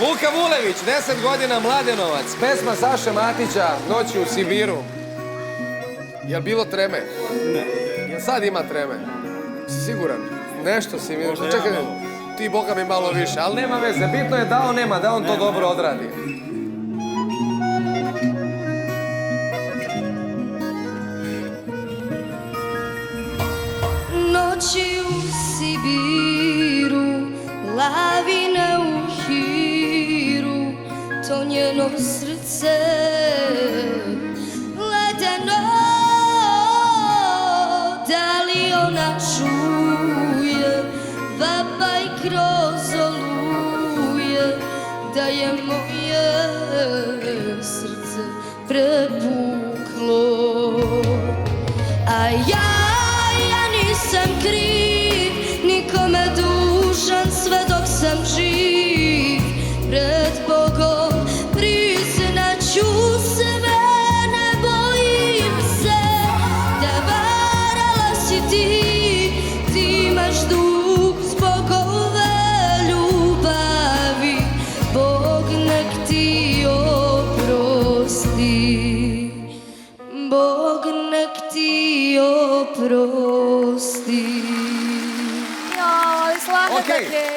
Luka Vulević, 10 godina, Mladenovac. Pesma Saše Matića, Noći u Sibiru. Jel bilo treme? Ne. Jel sad ima treme? Si siguran? Nešto si mi... Možda Čekaj, ja malo. ti Boga mi malo više, ali nema veze. Bitno je da on nema, da on to dobro odradi. Noći u Sibiru, lavine u hiru, to njeno srce ledeno. Da li ona čuje vapaj kroz oluje, da je moje srce prepuklo, a ja nisam kriv, nikome dužan sve dok sam živ. Pred Bogom priznaću sve, ne bojim se da varala si ti. Ti imaš dug zbog ove ljubavi, Bog nek ti oprosti. Bog nek ti oprosti. Joj, slavne Okej. Petre.